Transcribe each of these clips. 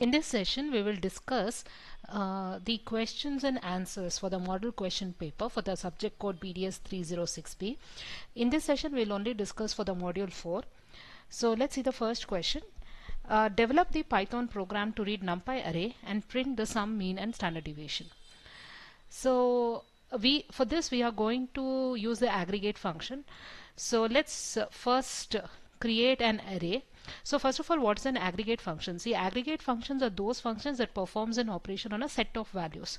In this session, we will discuss the questions and answers for the model question paper for the subject code BDS306B. In this session, we will only discuss for the module 4. So let's see the first question. Develop the Python program to read NumPy array and print the sum, mean and standard deviation. So for this we are going to use the aggregate function. So let's first create an array. So first of all, what's an aggregate function? See, aggregate functions are those functions that performs an operation on a set of values.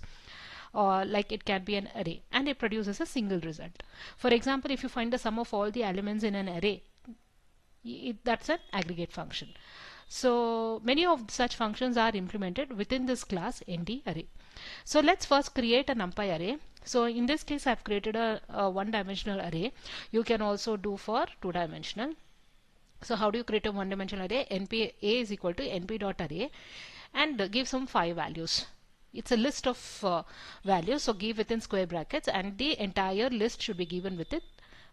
Like it can be an array, and it produces a single result. For example, if you find the sum of all the elements in an array, that's an aggregate function. So many of such functions are implemented within this class ND array. So let's first create a NumPy array. So in this case, I've created a one-dimensional array. You can also do for two-dimensional. So how do you create a one-dimensional array? np a is equal to np.array and give some 5 values. It's a list of values, so give within square brackets, and the entire list should be given within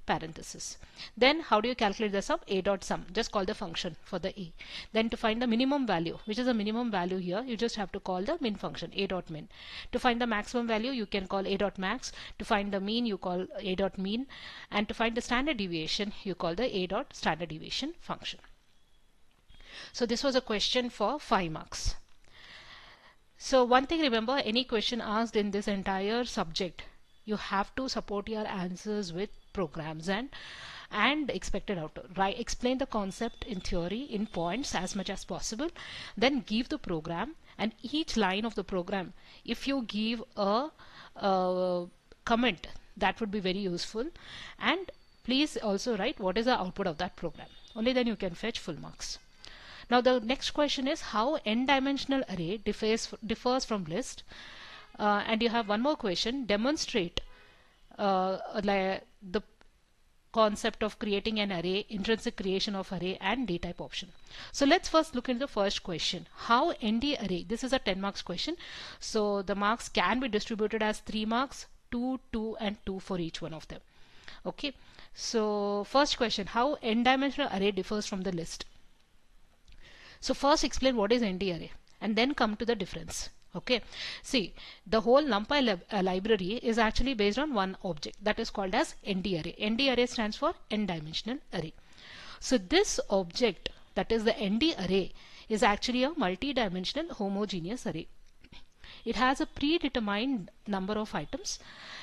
parenthesis. Then how do you calculate the sum? A.sum. Just call the function for the a. Then to find the minimum value, which is a minimum value here, you just have to call the min function, a.min. To find the maximum value, you can call a.max. To find the mean, you call a.mean. And to find the standard deviation, you call the a.standard deviation function. So this was a question for 5 marks. So one thing, remember, any question asked in this entire subject, you have to support your answers with programs and expected output. Right? Explain the concept in theory in points as much as possible. Then give the program, and each line of the program, if you give a comment, that would be very useful. And please also write what is the output of that program. Only then you can fetch full marks. Now the next question is how n-dimensional array differs from list. And you have one more question. Demonstrate the concept of creating an array, intrinsic creation of array, and d-type option. So let's first look into the first question. How ND array? This is a 10 marks question. So the marks can be distributed as 3 marks, 2, 2, and 2 for each one of them. Okay. So first question, how n-dimensional array differs from the list. So first explain what is ND array and then come to the difference. Okay, see, the whole NumPy library is actually based on one object that is called as ND array. ND array stands for n-dimensional array. So this object, that is the ND array, is actually a multi-dimensional homogeneous array. It has a predetermined number of items.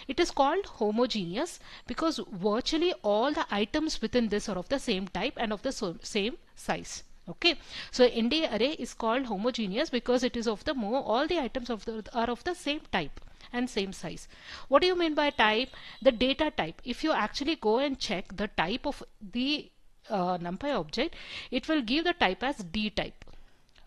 It is called homogeneous because virtually all the items within this are of the same type and of the same size. Okay, so ND array is called homogeneous because it is of the all the items are of the same type and same size. What do you mean by type? The data type. If you actually go and check the type of the NumPy object, it will give the type as D type.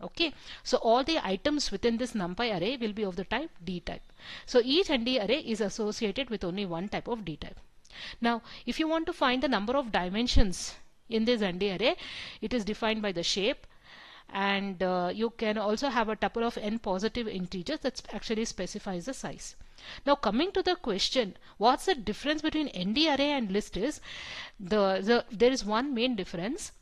Okay, so all the items within this NumPy array will be of the type D type. So each ND array is associated with only one type of D type. Now, if you want to find the number of dimensions in this ND array, it is defined by the shape, and you can also have a tuple of n positive integers that actually specifies the size. Now coming to the question, what's the difference between ND array and list is, there is one main difference.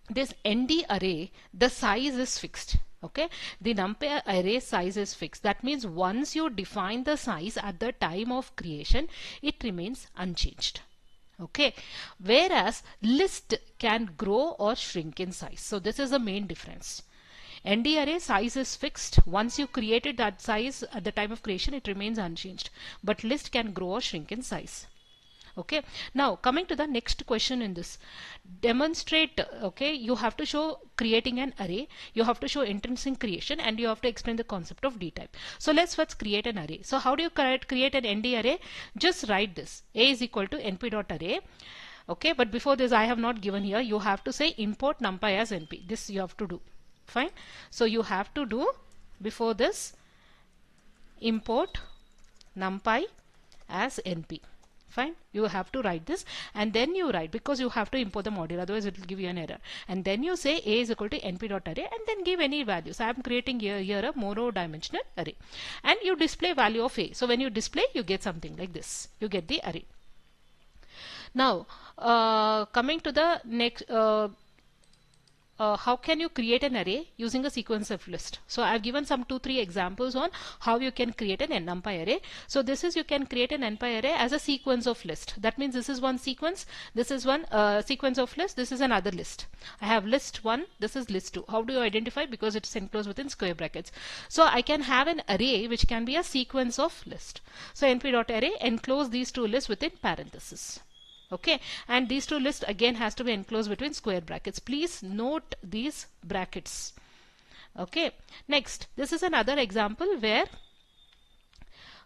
This ND array, the size is fixed. Okay, the NumPy array size is fixed. That means once you define the size at the time of creation, it remains unchanged. Okay, whereas list can grow or shrink in size. So this is the main difference. ND array size is fixed. Once you created that size at the time of creation, it remains unchanged. But list can grow or shrink in size. Okay, now coming to the next question in this, demonstrate. Okay, you have to show creating an array, you have to show intrinsic creation, and you have to explain the concept of D type. So let's first create an array. So how do you create an ND array? Just write this, a is equal to np.array. Okay, but before this I have not given here, you have to say import NumPy as np. This you have to do. Fine. So you have to do before this import NumPy as np. Fine, you have to write this, and then you write, because you have to import the module, otherwise it will give you an error. And then you say a is equal to np.array and then give any values. I am creating here a monodimensional array, and you display value of a. So when you display, you get something like this. You get the array. Now coming to the next how can you create an array using a sequence of list. So I've given some 2-3 examples on how you can create an NumPy array. So this is, you can create an NumPy array as a sequence of list. That means this is one sequence, this is one sequence of list, this is another list. I have list 1, this is list 2. How do you identify? Because it's enclosed within square brackets. So I can have an array which can be a sequence of list. So np.array enclose these two lists within parentheses. Okay, and these two lists again has to be enclosed between square brackets. Please note these brackets. Okay, next, this is another example where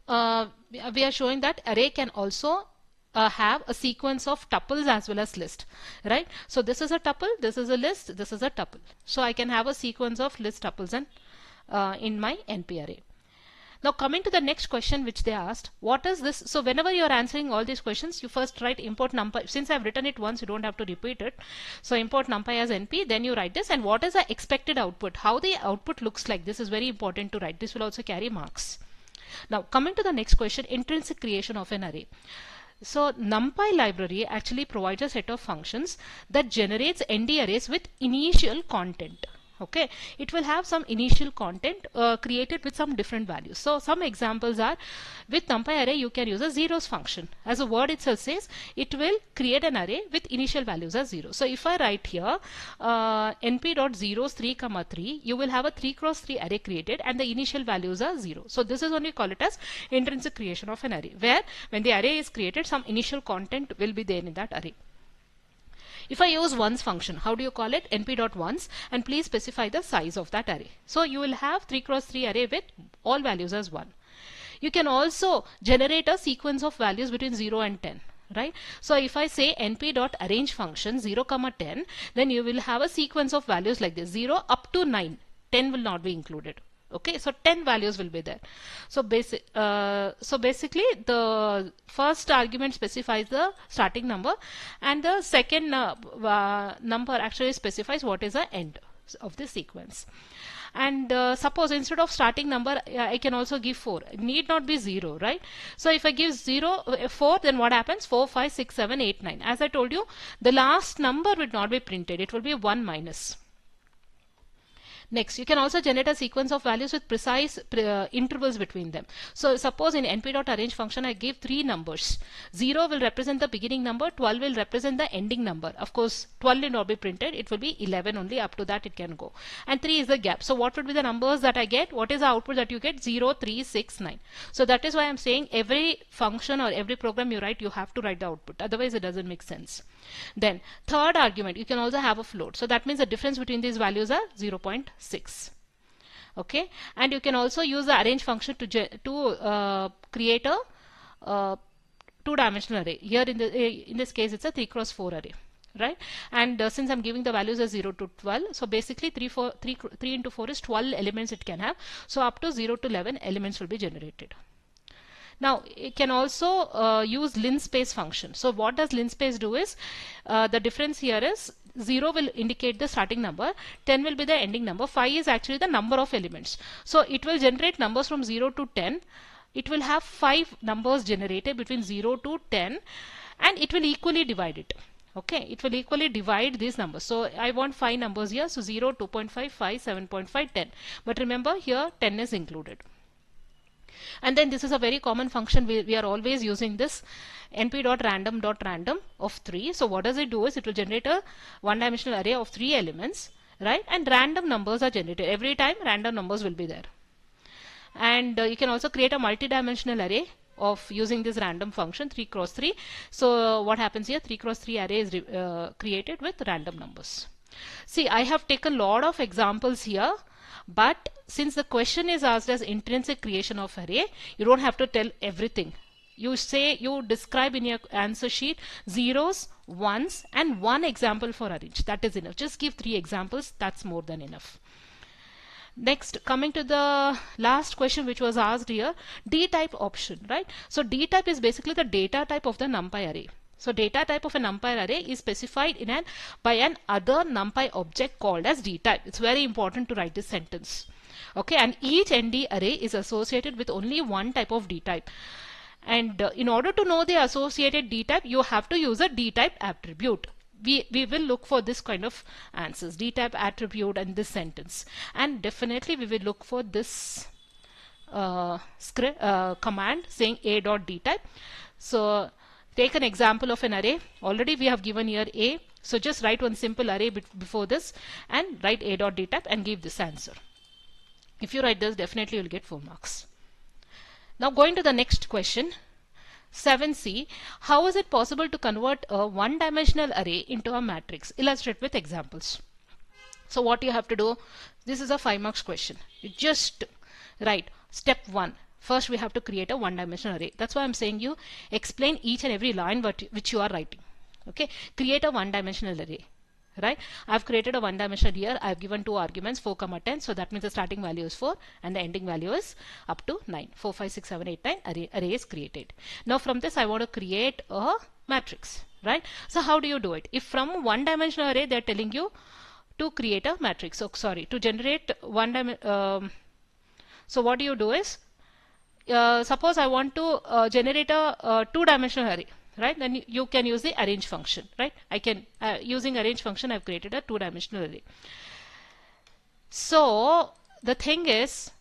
we are showing that array can also have a sequence of tuples as well as list, right? So this is a tuple, this is a list, this is a tuple. So I can have a sequence of list tuples and in my NP array. Now coming to the next question which they asked, what is this? So whenever you are answering all these questions, you first write import numpy. Since I've written it once, you don't have to repeat it. So import numpy as np, then you write this, and what is the expected output? How the output looks like, this is very important to write. This will also carry marks. Now coming to the next question, intrinsic creation of an array. So NumPy library actually provides a set of functions that generates ND arrays with initial content. Okay, it will have some initial content created with some different values. So some examples are, with NumPy array you can use a zeros function. As the word itself says, it will create an array with initial values as 0. So if I write here np.zeros 3, 3, you will have a 3 cross 3 array created and the initial values are 0. So this is only call it as intrinsic creation of an array, where when the array is created, some initial content will be there in that array. If I use ones function, how do you call it? np.ones, and please specify the size of that array. So you will have 3 cross 3 array with all values as 1. You can also generate a sequence of values between 0 and 10. Right? So if I say np.arrange function 0, 10, then you will have a sequence of values like this, 0 up to 9. 10 will not be included. Okay, so 10 values will be there. So basically the first argument specifies the starting number, and the second number actually specifies what is the end of the sequence. And suppose instead of starting number I can also give 4. It need not be 0, right? So if I give 4, then what happens? 4, 5, 6, 7, 8, 9. As I told you, the last number will not be printed. It will be 1 minus. Next, you can also generate a sequence of values with precise intervals between them. So suppose in np.arrange function I give 3 numbers. 0 will represent the beginning number, 12 will represent the ending number. Of course 12 will not be printed, it will be 11 only, up to that it can go. And 3 is the gap. So what would be the numbers that I get? What is the output that you get? 0, 3, 6, 9. So that is why I am saying every function or every program you write, you have to write the output. Otherwise it doesn't make sense. Then third argument, you can also have a float. So that means the difference between these values are 0.6. Okay, and you can also use the arrange function to create a 2-dimensional array. Here in this case it's a 3 cross 4 array, right? And since I'm giving the values as 0 to 12, so basically 3 into 4 is 12 elements it can have. So up to 0 to 11 elements will be generated. Now it can also use linspace function. So what does linspace do is, the difference here is 0 will indicate the starting number, 10 will be the ending number, 5 is actually the number of elements. So it will generate numbers from 0 to 10. It will have 5 numbers generated between 0 to 10, and it will equally divide it. Okay, it will equally divide these numbers. So I want 5 numbers here. So 0, 2.5, 5, 7.5, 10. But remember here 10 is included. And then this is a very common function. We are always using this np.random.random of 3. So what does it do is, it will generate a 1-dimensional array of 3 elements, right? And random numbers are generated. Every time random numbers will be there. And you can also create a multi-dimensional array of using this random function 3 cross 3. So what happens here? 3 cross 3 array is created with random numbers. See, I have taken a lot of examples here. But since the question is asked as intrinsic creation of array, you don't have to tell everything. You describe in your answer sheet zeros, ones, and 1 example for arrange. That is enough. Just give 3 examples. That's more than enough. Next, coming to the last question which was asked here, D-type option, right? So D-type is basically the data type of the NumPy array. So data type of a NumPy array is specified by an other NumPy object called as D-type. It's very important to write this sentence. Okay, and each ND array is associated with only one type of D-type. And in order to know the associated D-type, you have to use a D-type attribute. we will look for this kind of answers, d type attribute and this sentence, and definitely we will look for this command saying a dot d type. So take an example of an array. Already we have given here a, so just write one simple array before this and write a dot d type and give this answer. If you write this, definitely you will get 4 marks. Now going to the next question, 7c, how is it possible to convert a one-dimensional array into a matrix? Illustrate with examples. So what you have to do, this is a 5 marks question. You just write step 1. First we have to create a one-dimensional array. That's why I'm saying you explain each and every line which you are writing. Okay, create a one-dimensional array. Right, I've created a one-dimensional here. I've given 2 arguments, 4, 10. So that means the starting value is 4 and the ending value is up to 9. 4, 5, 6, 7, 8, 9 array is created. Now from this I want to create a matrix. Right, so how do you do it? If from one-dimensional array they're telling you to create a matrix, so sorry, to generate so what do you do is, suppose I want to generate a 2-dimensional array. Right, then you can use the arrange function. Right, I can using arrange function I've created a 2-dimensional array. So the thing is,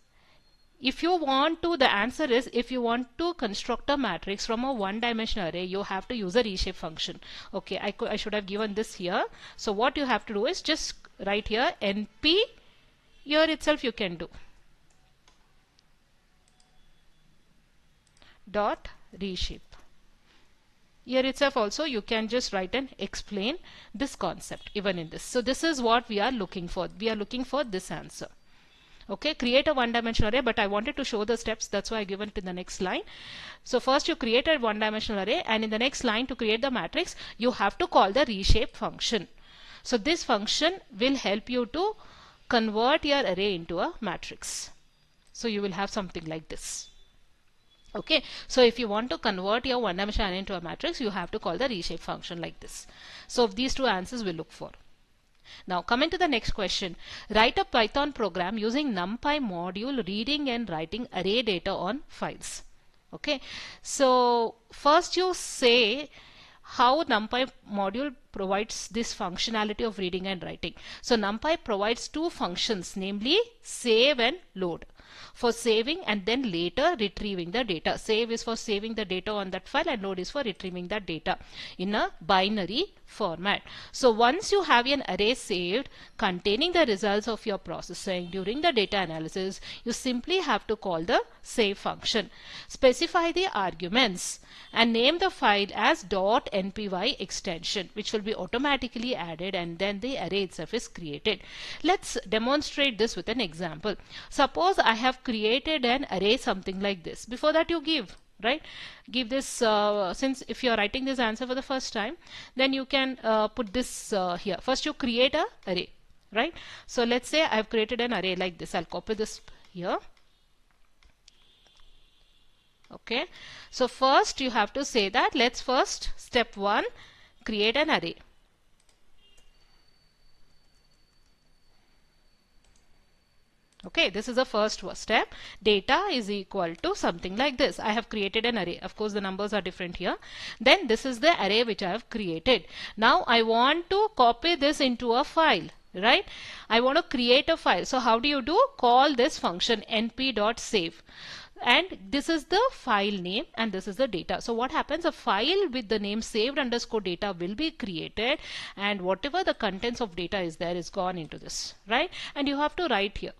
if you want to, the answer is, if you want to construct a matrix from a one-dimensional array, you have to use a reshape function. Okay, I should have given this here. So what you have to do is just write here np, here itself you can do dot reshape. Here itself also you can just write and explain this concept even in this. So this is what we are looking for. We are looking for this answer. Okay, create a one-dimensional array, but I wanted to show the steps, that's why I given it in the next line. So first you create a one-dimensional array, and in the next line to create the matrix you have to call the reshape function. So this function will help you to convert your array into a matrix. So you will have something like this. Okay, so if you want to convert your one-dimensional array into a matrix, you have to call the reshape function like this. So these 2 answers we'll look for. Now coming to the next question, write a Python program using NumPy module reading and writing array data on files. Okay, so first you say how NumPy module provides this functionality of reading and writing. So NumPy provides 2 functions, namely save and load, for saving and then later retrieving the data. Save is for saving the data on that file and load is for retrieving that data in a binary format. So once you have an array saved containing the results of your processing during the data analysis, you simply have to call the save function. Specify the arguments and name the file as .npy extension, which will be automatically added, and then the array itself is created. Let's demonstrate this with an example. Suppose I have created an array something like this. Before that you give, right, give this, since if you are writing this answer for the first time, then you can put this here. First you create a array, right? So let's say I have created an array like this. I'll copy this here. Okay, so first you have to say that, let's first step 1 create an array. Okay, this is the first step. Data is equal to something like this. I have created an array. Of course the numbers are different here. Then this is the array which I have created. Now I want to copy this into a file, right? I want to create a file. So how do you do? Call this function np.save. And this is the file name and this is the data. So what happens, a file with the name saved underscore data will be created, and whatever the contents of data is there is gone into this, right? And you have to write here,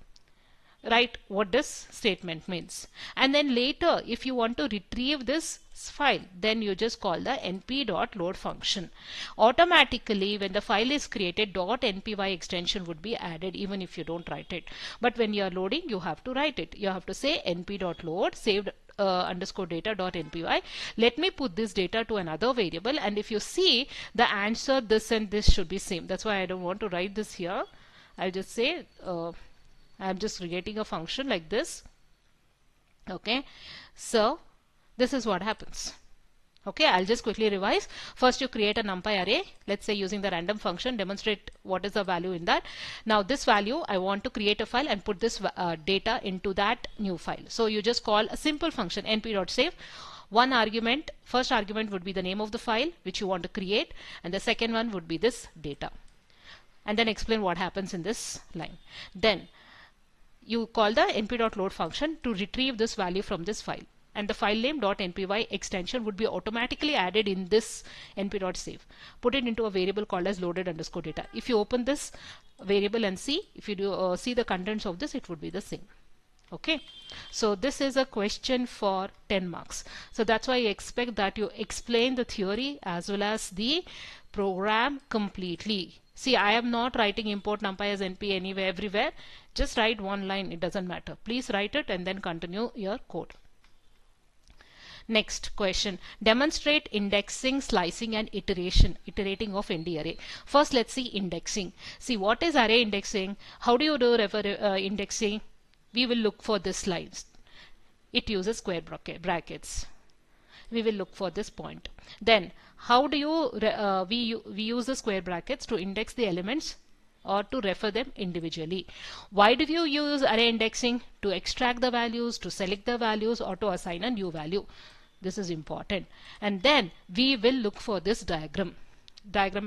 write what this statement means. And then later if you want to retrieve this file, then you just call the np.load function. Automatically when the file is created, .npy extension would be added even if you don't write it. But when you are loading, you have to write it. You have to say np.load saved underscore data.npy. Let me put this data to another variable, and if you see the answer, this and this should be same. That's why I don't want to write this here. I'll just say I'm just creating a function like this. Okay, so this is what happens. Okay, I'll just quickly revise. First you create a NumPy array, let's say using the random function, demonstrate what is the value in that. Now this value I want to create a file and put this data into that new file. So you just call a simple function np.save. One argument, first argument would be the name of the file which you want to create, and the second one would be this data. And then explain what happens in this line. Then you call the np.load function to retrieve this value from this file, and the file name .npy extension would be automatically added in this np.save. Put it into a variable called as loaded_data. If you open this variable and see, if you do see the contents of this, it would be the same. Okay, so this is a question for 10 marks. So that's why I expect that you explain the theory as well as the program completely. See, I am not writing import numpy as np anywhere, everywhere. Just write one line, it doesn't matter. Please write it and then continue your code. Next question, demonstrate indexing, slicing and iterating of ND array. First let's see indexing. See, what is array indexing? How do you do indexing? We will look for this line. It uses square brackets. We will look for this point. Then how do you we use the square brackets to index the elements or to refer them individually. Why do you use array indexing? To extract the values, to select the values, or to assign a new value. This is important. And then we will look for this diagram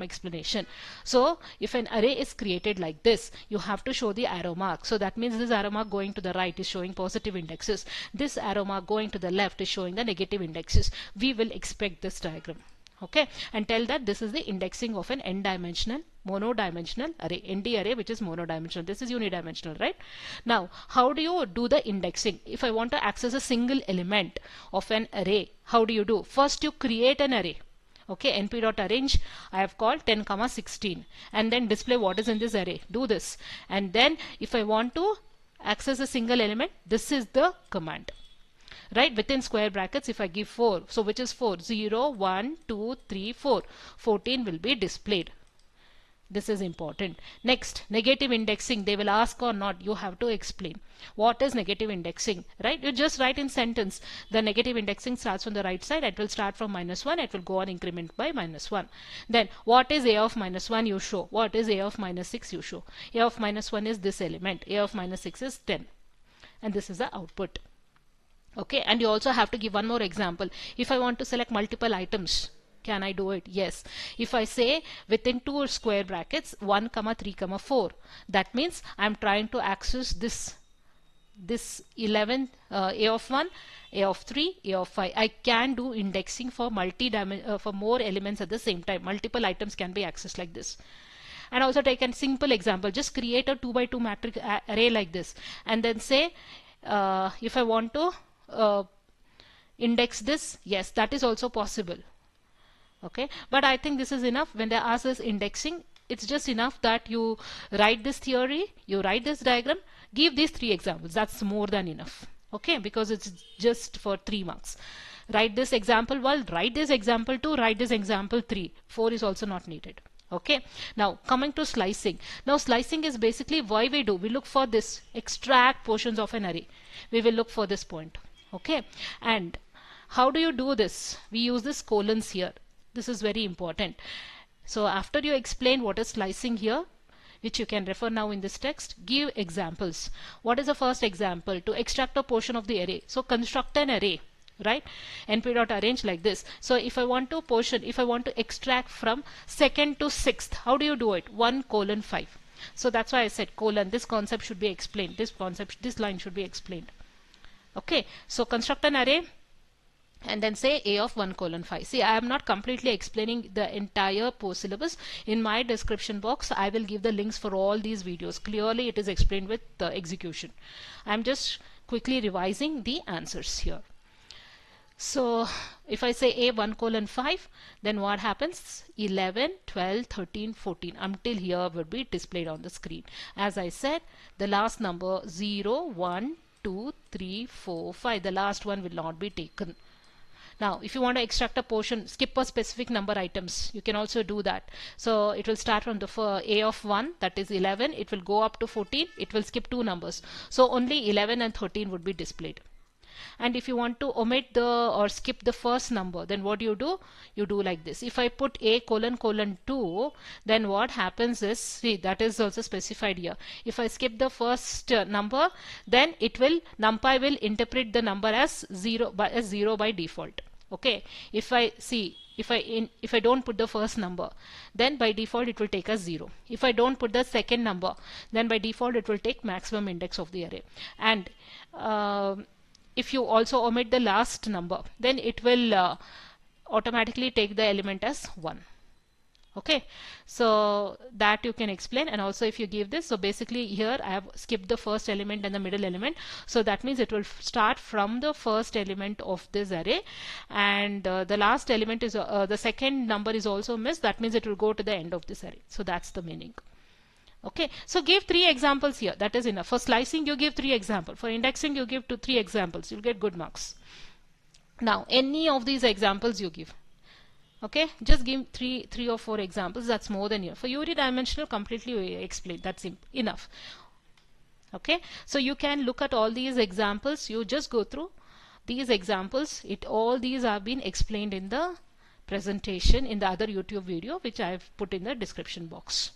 explanation. So if an array is created like this, you have to show the arrow mark. So that means this arrow mark going to the right is showing positive indexes. This arrow mark going to the left is showing the negative indexes. We will expect this diagram. Okay, and tell that this is the indexing of an n-dimensional monodimensional array, ND array, which is monodimensional. This is unidimensional, right? Now, how do you do the indexing? If I want to access a single element of an array, how do you do? First, you create an array. Okay, np.arrange, I have called 10, 16, and then display what is in this array. Do this, and then if I want to access a single element, this is the command. Right, within square brackets, if I give 4, so which is 4? 0, 1, 2, 3, 4. 14 will be displayed. This is important. Next, negative indexing. They will ask or not. You have to explain. What is negative indexing? Right? You just write in sentence. The negative indexing starts from the right side. It will start from -1. It will go on increment by -1. Then what is a of -1? You show. What is a of -6? You show. A of -1 is this element. A of -6 is 10. And this is the output. Okay, and you also have to give one more example. If I want to select multiple items, can I do it? Yes. If I say within two square brackets 1, 3, 4, that means I'm trying to access this 11, a of 1, a of 3, a of 5. I can do indexing for for more elements at the same time. Multiple items can be accessed like this. And also take a simple example. Just create a 2 by 2 matrix array like this, and then say if I want to index this, yes, that is also possible. Okay, but I think this is enough. When they ask us indexing, it's just enough that you write this theory, you write this diagram, give these 3 examples. That's more than enough. Okay, because it's just for 3 marks. Write this example 1, write this example 2, write this example 3. 4 is also not needed. Okay, now coming to slicing. Now slicing is basically why we do. We look for this, extract portions of an array. We will look for this point. Okay, and how do you do this? We use this colons here. This is very important. So after you explain what is slicing here, which you can refer now in this text, give examples. What is the first example? To extract a portion of the array. So construct an array, right? np.arrange like this. So if I want to if I want to extract from 2nd to 6th, how do you do it? 1, 5. So that's why I said colon. This concept should be explained. This line should be explained. Okay, so construct an array and then say a of 1, 5. See, I am not completely explaining the entire post syllabus. In my description box, I will give the links for all these videos. Clearly, it is explained with the execution. I am just quickly revising the answers here. So if I say a 1, 5, then what happens? 11, 12, 13, 14 until here will be displayed on the screen. As I said, the last number 0, 1, 2, 3, 4, 5. The last one will not be taken. Now, if you want to extract a portion, skip a specific number items. You can also do that. So it will start from the a of 1, that is 11. It will go up to 14. It will skip 2 numbers. So only 11 and 13 would be displayed. And if you want to omit or skip the first number, then what do? You do like this. If I put a : 2, then what happens is, see, that is also specified here. If I skip the first number, then NumPy will interpret the number as 0 by default. Okay, if I don't put the first number, then by default it will take us 0. If I don't put the second number, then by default it will take maximum index of the array. And if you also omit the last number, then it will automatically take the element as 1. Okay, so that you can explain. And also if you give this, so basically here I have skipped the first element and the middle element, so that means it will start from the first element of this array, and the last element is the second number is also missed, that means it will go to the end of this array. So that's the meaning. Okay, so give 3 examples here, that is enough. For slicing you give 3 examples, for indexing you give 3 examples, you'll get good marks. Now any of these examples you give. Okay, just give 3 or 4 examples, that's more than enough. For unidimensional, completely explain, that's enough. Okay, so you can look at all these examples, you just go through these examples. All these have been explained in the presentation in the other YouTube video which I have put in the description box.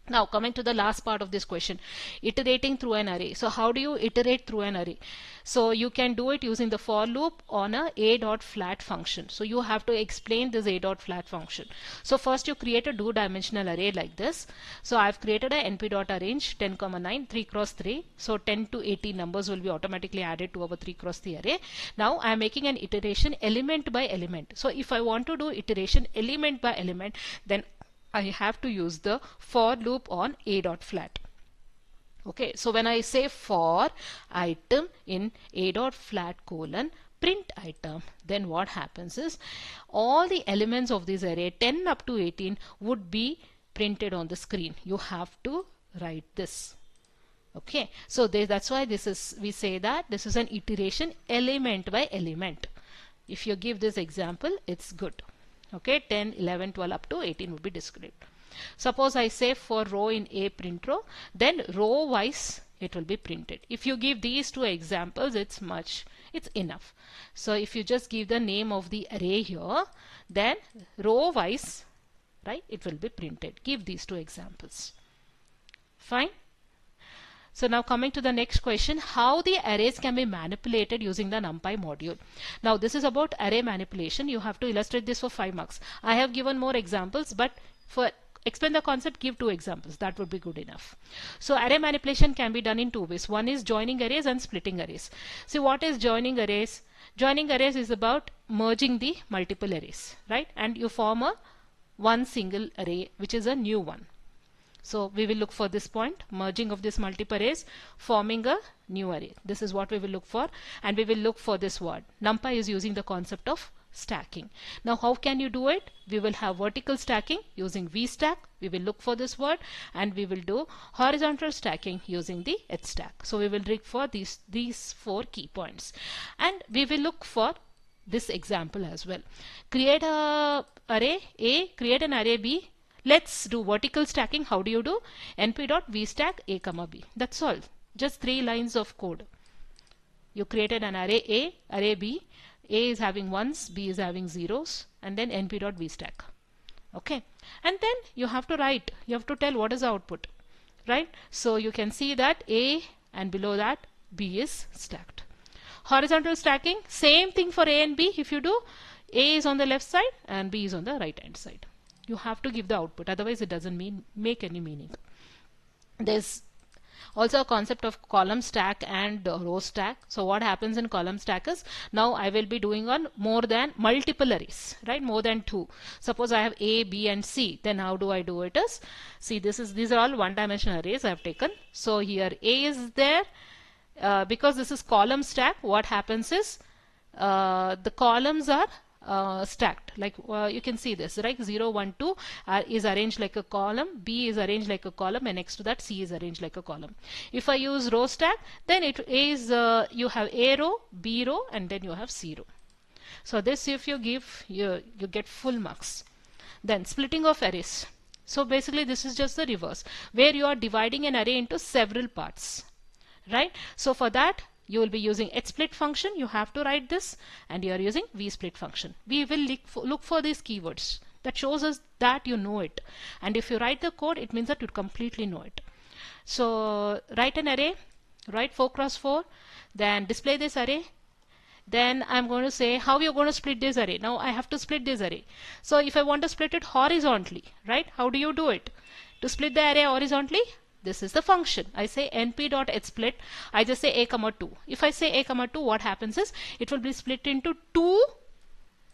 Now coming to the last part of this question, iterating through an array. So how do you iterate through an array? So you can do it using the for loop on a dot flat function. So you have to explain this a dot flat function. So first you create a 2-dimensional array like this. So I've created a np dot arrange 10, 9, 3 cross 3. So 10 to 18 numbers will be automatically added to our 3 cross 3 array. Now I'm making an iteration element by element. So if I want to do iteration element by element, then I have to use the for loop on a dot flat. Okay, so when I say for item in a dot flat colon print item, then what happens is all the elements of this array 10 up to 18 would be printed on the screen. You have to write this. Okay, so that's why we say that this is an iteration element by element. If you give this example, it's good. Okay, 10, 11, 12 up to 18 would be described. Suppose I say for row in a print row, then row wise it will be printed. If you give these 2 examples, it's enough. So if you just give the name of the array here, then row wise, right, it will be printed. Give these 2 examples. Fine. So now coming to the next question, how the arrays can be manipulated using the NumPy module. Now this is about array manipulation. You have to illustrate this for 5 marks. I have given more examples, but for explain the concept, give 2 examples. That would be good enough. So array manipulation can be done in 2 ways. One is joining arrays and splitting arrays. See, what is joining arrays? Joining arrays is about merging the multiple arrays, right? And you form one single array, which is a new one. So we will look for this point, merging of this multiple arrays, forming a new array. This is what we will look for, and we will look for this word. NumPy is using the concept of stacking. Now how can you do it? We will have vertical stacking using VStack. We will look for this word, and we will do horizontal stacking using the HStack. So we will look for these 4 key points, and we will look for this example as well. Create a array A, create an array B. Let's do vertical stacking. How do you do? np.vstack a comma b. That's all. Just 3 lines of code. You created an array A, array B. A is having 1s, B is having 0s, and then np.vstack. Okay. And then you have to write. You have to tell what is the output. Right? So you can see that A and below that B is stacked. Horizontal stacking, same thing for A and B. If you do, A is on the left side and B is on the right hand side. You have to give the output, otherwise it doesn't make any meaning. There's also a concept of column stack and row stack. So what happens in column stack is, now I will be doing on more than multiple arrays, right? More than 2. Suppose I have A, B and C. Then how do I do it is, see, these are all one-dimensional arrays I have taken. So here A is there. Because this is column stack, what happens is the columns are stacked, like you can see this, right? 0, 1, 2 is arranged like a column, B is arranged like a column, and next to that C is arranged like a column. If I use row stack, then it is you have A row, B row, and then you have C row. So this, if you give, you get full marks. Then splitting of arrays. So basically this is just the reverse, where you are dividing an array into several parts, right? So for that you will be using hsplit function. You have to write this, and you are using vsplit function. We will look for these keywords. That shows us that you know it, and if you write the code, it means that you completely know it. So write an array, write 4 cross 4, then display this array. Then I'm going to say how you're going to split this array. Now I have to split this array. So if I want to split it horizontally, right? How do you do it? To split the array horizontally, this is the function. I say np.hsplit. I just say a comma 2. If I say a comma 2, what happens is it will be split into two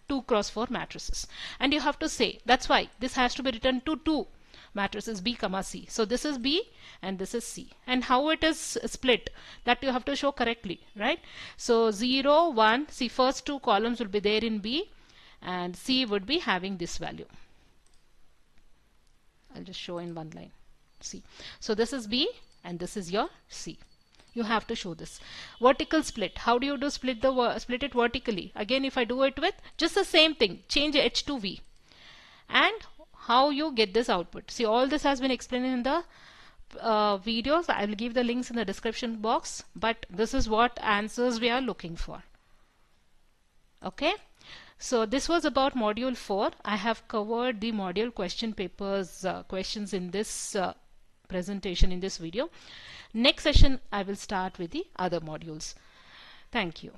2 cross 4 matrices. And you have to say, that's why this has to be written to 2 matrices B comma C. So this is B and this is C. And how it is split, that you have to show correctly, right? So 0, 1, see, first 2 columns will be there in B and C would be having this value. I'll just show in one line. C. So this is B and this is your C. You have to show this. Vertical split. How do you do split it vertically? Again, if I do it with just the same thing, change H to V. And how you get this output. See, all this has been explained in the videos. I will give the links in the description box. But this is what answers we are looking for. Okay. So this was about module 4. I have covered the module question papers questions in this presentation, in this video. Next session I will start with the other modules. Thank you.